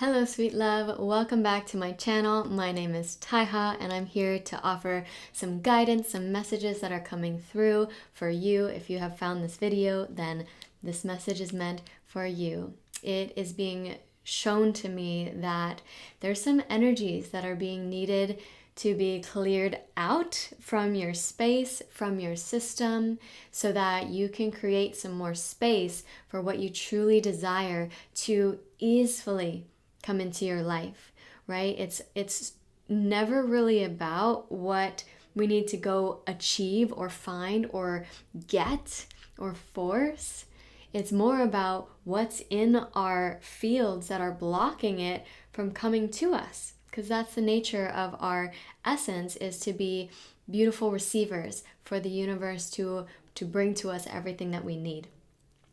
Hello, sweet love. Welcome back to my channel. My name is Taiha, and I'm here to offer some guidance, some messages that are coming through for you. If you have found this video, then this message is meant for you. It is being shown to me that there's some energies that are being needed to be cleared out from your space, from your system, so that you can create some more space for what you truly desire to easily come into your life, right? It's never really about what we need to go achieve or find or get or force. It's more about what's in our fields that are blocking it from coming to us, because that's the nature of our essence, is to be beautiful receivers for the universe to bring to us everything that we need.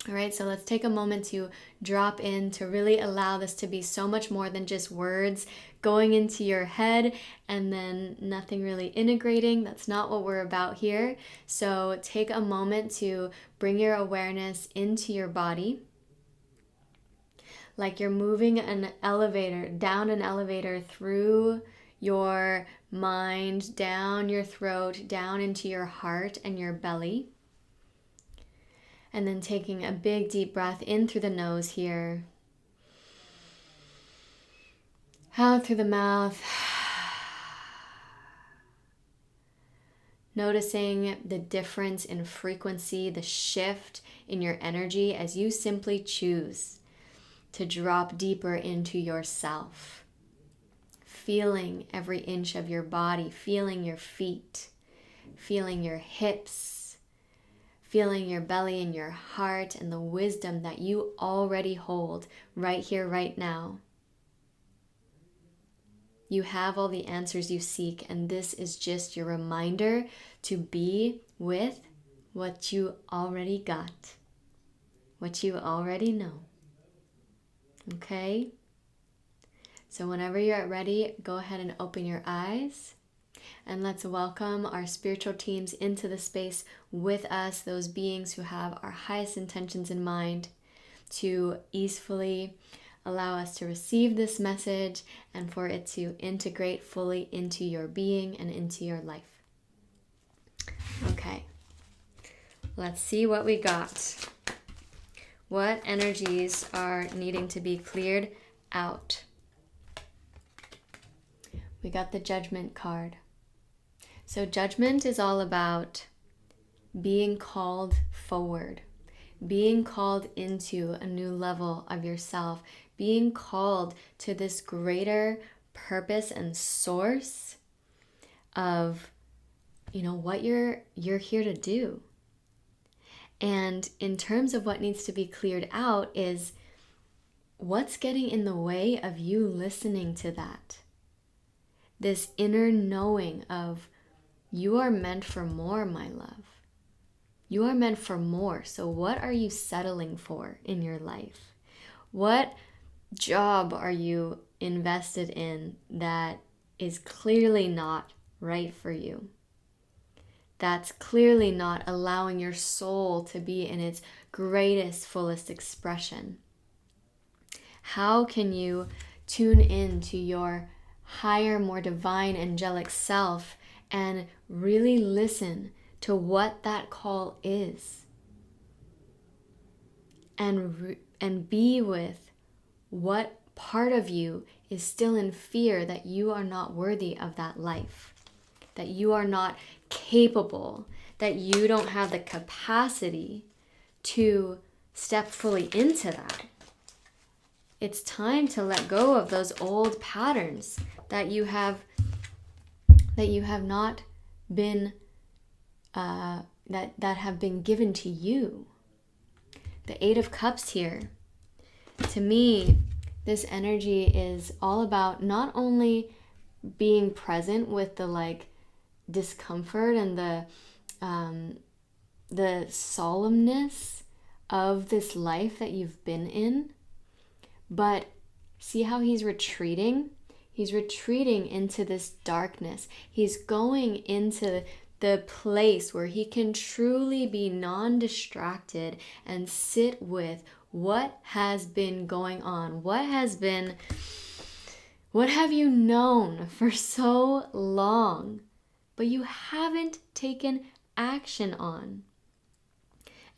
All right, so let's take a moment to drop in, to really allow this to be so much more than just words going into your head and then nothing really integrating. That's not what we're about here. So take a moment to bring your awareness into your body, like you're moving an elevator, down an elevator through your mind, down your throat, down into your heart and your belly. And then taking a big deep breath in through the nose here. Out through the mouth. Noticing the difference in frequency, the shift in your energy as you simply choose to drop deeper into yourself. Feeling every inch of your body, feeling your feet, feeling your hips, feeling your belly and your heart and the wisdom that you already hold right here, right now. You have all the answers you seek, and this is just your reminder to be with what you already got, what you already know. Okay? So whenever you're ready, go ahead and open your eyes. And let's welcome our spiritual teams into the space with us, those beings who have our highest intentions in mind, to easily allow us to receive this message and for it to integrate fully into your being and into your life. Okay, let's see what we got. What energies are needing to be cleared out? We got the Judgment card. So judgment is all about being called forward, being called into a new level of yourself, being called to this greater purpose and source of, what you're here to do. And in terms of what needs to be cleared out is what's getting in the way of you listening to that. This inner knowing of, you are meant for more, my love. You are meant for more. So what are you settling for in your life? What job are you invested in that is clearly not right for you? That's clearly not allowing your soul to be in its greatest, fullest expression. How can you tune in to your higher, more divine, angelic self and really listen to what that call is, and be with what part of you is still in fear that you are not worthy of that life, that you are not capable, that you don't have the capacity to step fully into that. It's time to let go of those old patterns that you have not been that have been given to you. The Eight of Cups here, to me, this energy is all about not only being present with the discomfort and the solemnness of this life that you've been in, but see how he's retreating? He's retreating into this darkness. He's going into the place where he can truly be non-distracted and sit with What has been going on? What have you known for so long, but you haven't taken action on?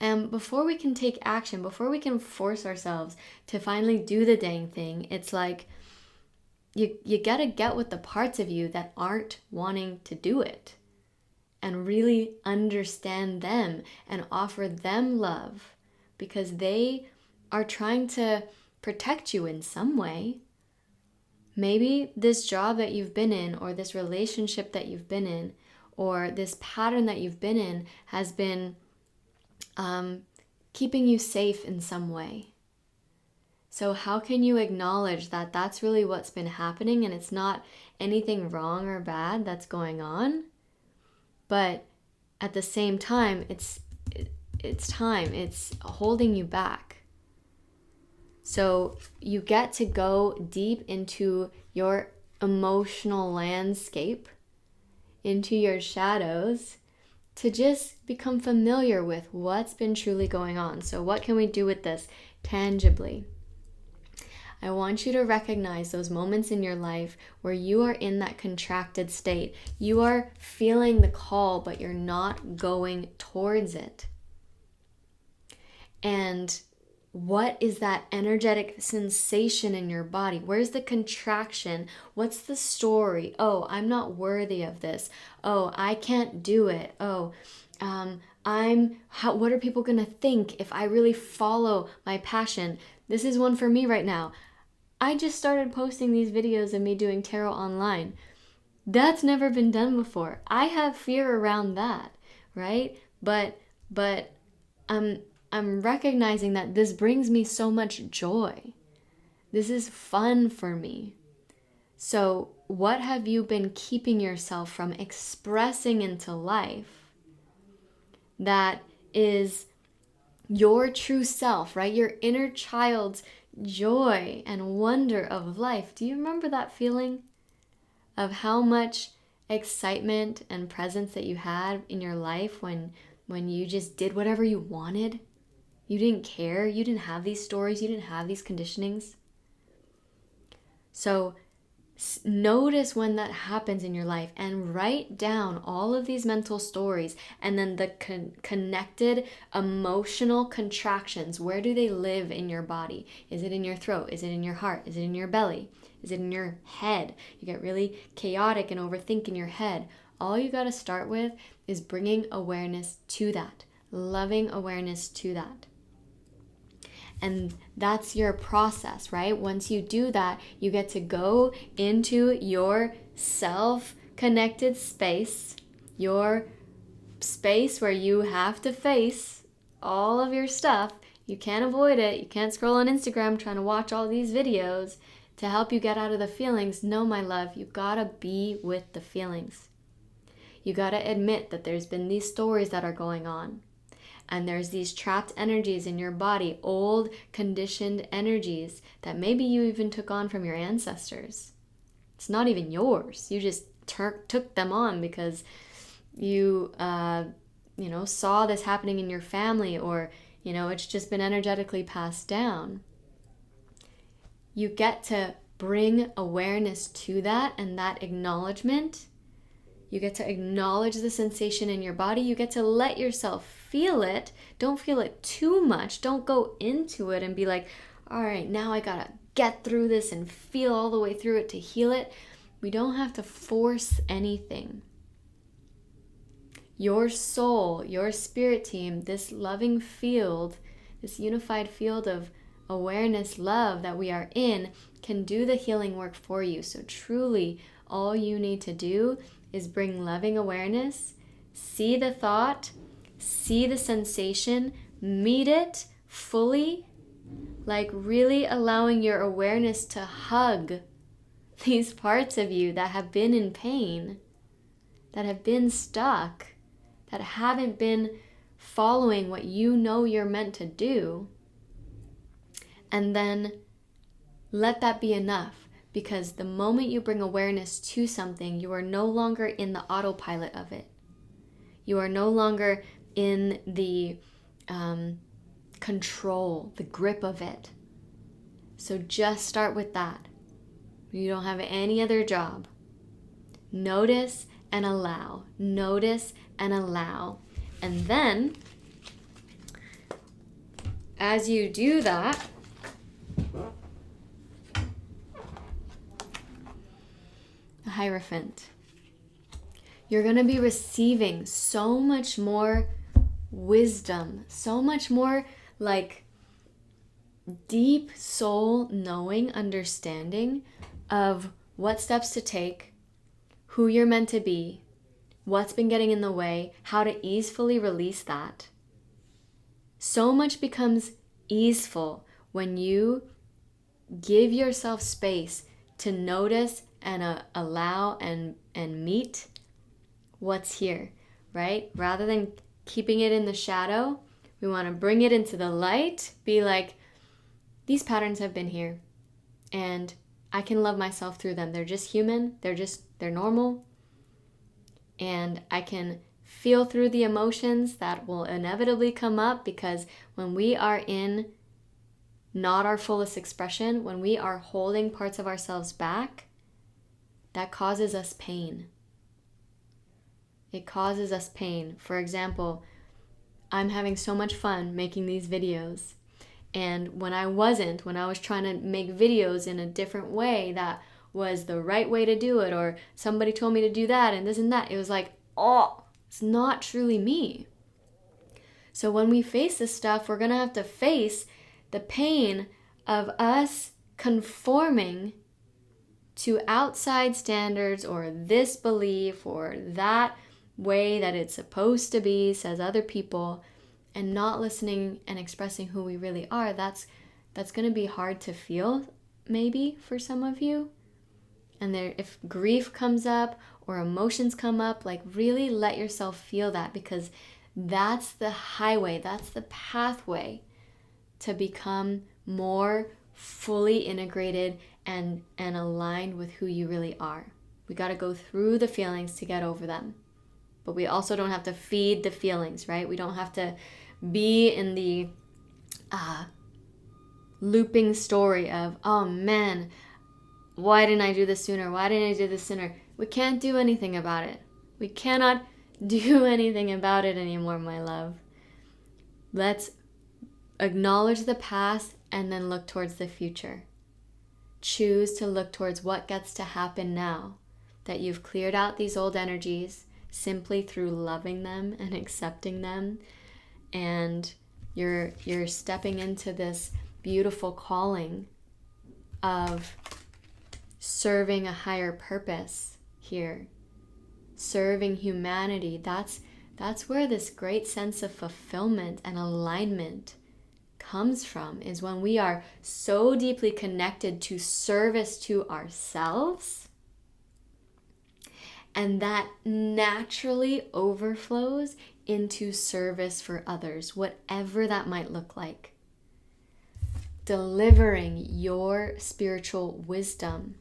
And before we can take action, before we can force ourselves to finally do the dang thing, it's like you gotta get with the parts of you that aren't wanting to do it and really understand them and offer them love, because they are trying to protect you in some way. Maybe this job that you've been in, or this relationship that you've been in, or this pattern that you've been in has been keeping you safe in some way. So how can you acknowledge that that's really what's been happening, and it's not anything wrong or bad that's going on, but at the same time, it's holding you back. So you get to go deep into your emotional landscape, into your shadows, to just become familiar with what's been truly going on. So what can we do with this tangibly? I want you to recognize those moments in your life where you are in that contracted state. You are feeling the call, but you're not going towards it. And what is that energetic sensation in your body? Where's the contraction? What's the story? Oh, I'm not worthy of this. Oh, I can't do it. Oh, what are people gonna think if I really follow my passion? This is one for me right now. I just started posting these videos of me doing tarot online. That's never been done before. I have fear around that, right? But I'm recognizing that this brings me so much joy. This is fun for me. So what have you been keeping yourself from expressing into life that is your true self, right? Your inner child's joy and wonder of life. Do you remember that feeling of how much excitement and presence that you had in your life when you just did whatever you wanted? You didn't care. You didn't have these stories. You didn't have these conditionings. So notice when that happens in your life and write down all of these mental stories, and then the connected emotional contractions. Where do they live in your body? Is it in your throat? Is it in your heart? Is it in your belly? Is it in your head? You get really chaotic and overthink in your head. All you got to start with is bringing awareness to that, loving awareness to that. And that's your process, right? Once you do that, you get to go into your self-connected space, your space where you have to face all of your stuff. You can't avoid it. You can't scroll on Instagram trying to watch all these videos to help you get out of the feelings. No, my love, you gotta be with the feelings. You gotta admit that there's been these stories that are going on. And there's these trapped energies in your body, old conditioned energies that maybe you even took on from your ancestors. It's not even yours. You just took them on because you, saw this happening in your family, or, it's just been energetically passed down. You get to bring awareness to that and that acknowledgement. You get to acknowledge the sensation in your body. You get to let yourself feel it. Don't feel it too much. Don't go into it and be like, all right, now I gotta get through this and feel all the way through it to heal it. We don't have to force anything. Your soul, your spirit team, this loving field, this unified field of awareness, love that we are in, can do the healing work for you. So truly, all you need to do is bring loving awareness, see the thought, see the sensation, meet it fully, like really allowing your awareness to hug these parts of you that have been in pain, that have been stuck, that haven't been following what you know you're meant to do. And then let that be enough. Because the moment you bring awareness to something, you are no longer in the autopilot of it. You are no longer in the control, the grip of it. So just start with that. You don't have any other job. Notice and allow. Notice and allow. And then, as you do that, the Hierophant, you're going to be receiving so much more wisdom, so much more like deep soul knowing, understanding of what steps to take, who you're meant to be, what's been getting in the way, how to easily release that. So much becomes easeful when you give yourself space to notice and allow and meet what's here, right? Rather than keeping it in the shadow, we want to bring it into the light, be like, these patterns have been here and I can love myself through them. They're just human. They're normal. And I can feel through the emotions that will inevitably come up, because when we are in not our fullest expression, when we are holding parts of ourselves back, that causes us pain. It causes us pain. For example, I'm having so much fun making these videos. And when I was trying to make videos in a different way that was the right way to do it, or somebody told me to do that and this and that, it was like, oh, it's not truly me. So when we face this stuff, we're going to have to face the pain of us conforming to outside standards, or this belief, or that way that it's supposed to be, says other people, and not listening and expressing who we really are. That's going to be hard to feel, maybe, for some of you. And if grief comes up or emotions come up, like, really let yourself feel that, because that's the highway, that's the pathway to become more fully integrated and aligned with who you really are. We got to go through the feelings to get over them. But we also don't have to feed the feelings, right? We don't have to be in the looping story of, oh man, why didn't I do this sooner? Why didn't I do this sooner? We can't do anything about it. We cannot do anything about it anymore, my love. Let's acknowledge the past and then look towards the future. Choose to look towards what gets to happen now that you've cleared out these old energies simply through loving them and accepting them. And you're stepping into this beautiful calling of serving a higher purpose here, serving humanity. That's where this great sense of fulfillment and alignment comes from, is when we are so deeply connected to service to ourselves, and that naturally overflows into service for others, whatever that might look like. Delivering your spiritual wisdom,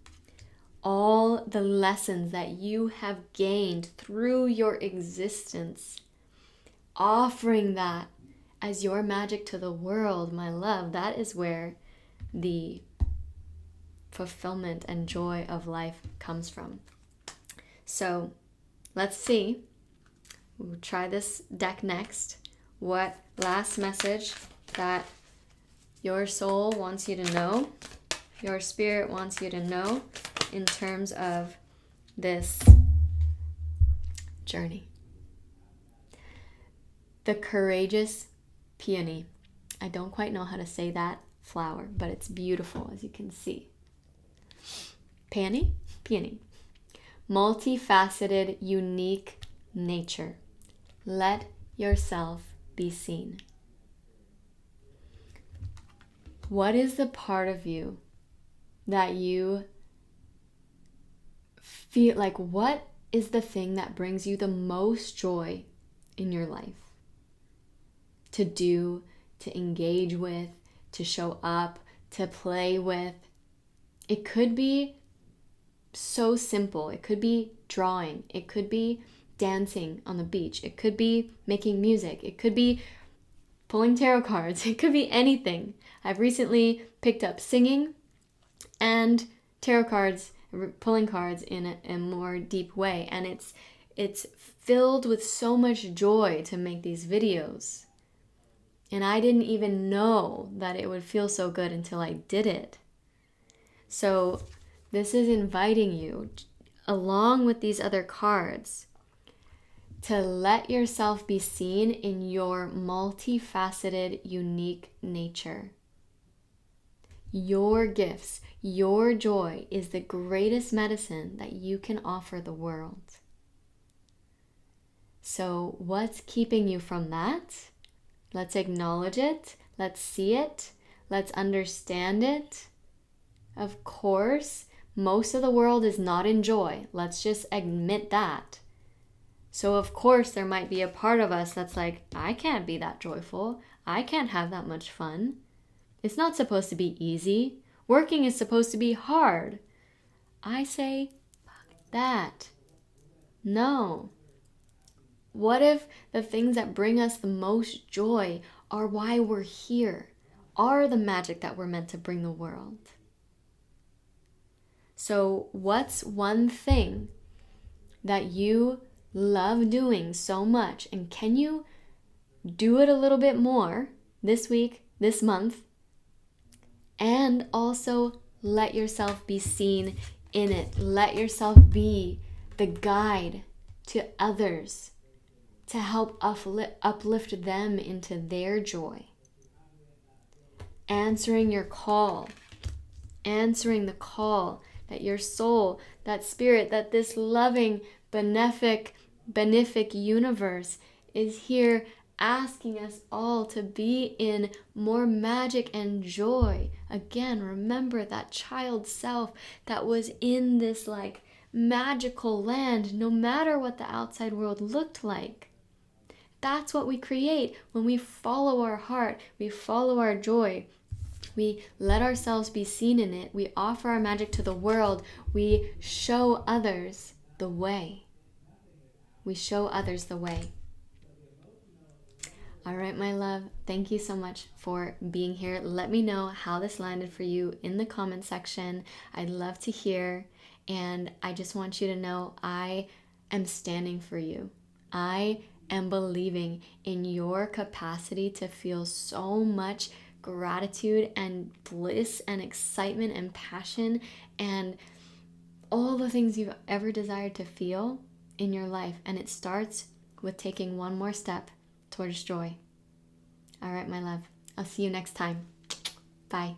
all the lessons that you have gained through your existence, offering that as your magic to the world, my love. That is where the fulfillment and joy of life comes from. So let's see. We'll try this deck next. What last message that your soul wants you to know, your spirit wants you to know in terms of this journey. The courageous peony. I don't quite know how to say that flower, but it's beautiful, as you can see. Peony? Peony. Multifaceted, unique nature. Let yourself be seen. What is the part of you that you feel like, what is the thing that brings you the most joy in your life? To do, to engage with, to show up, to play with. It could be so simple. It could be drawing. It could be dancing on the beach. It could be making music. It could be pulling tarot cards. It could be anything. I've recently picked up singing and tarot cards, pulling cards in a more deep way. And it's filled with so much joy to make these videos. And I didn't even know that it would feel so good until I did it. So this is inviting you, along with these other cards, to let yourself be seen in your multifaceted, unique nature. Your gifts, your joy is the greatest medicine that you can offer the world. So what's keeping you from that? Let's acknowledge it. Let's see it. Let's understand it. Of course, most of the world is not in joy. Let's just admit that. So of course there might be a part of us that's like, I can't be that joyful. I can't have that much fun. It's not supposed to be easy. Working is supposed to be hard. I say, fuck that. No. What if the things that bring us the most joy are why we're here, are the magic that we're meant to bring the world? So what's one thing that you love doing so much, and can you do it a little bit more this week, this month, and also let yourself be seen in it? Let yourself be the guide to others to help uplift them into their joy. Answering your call, answering the call that your soul, that spirit, that this loving, benefic universe is here asking us all to be in more magic and joy. Again, remember that child self that was in this like magical land, no matter what the outside world looked like. That's what we create when we follow our heart, we follow our joy. We let ourselves be seen in it. We offer our magic to the world. We show others the way. We show others the way. All right, my love, thank you so much for being here. Let me know how this landed for you in the comment section. I'd love to hear. And I just want you to know I am standing for you. I am believing in your capacity to feel so much gratitude and bliss and excitement and passion and all the things you've ever desired to feel in your life. And it starts with taking one more step towards joy. All right, my love. I'll see you next time. Bye.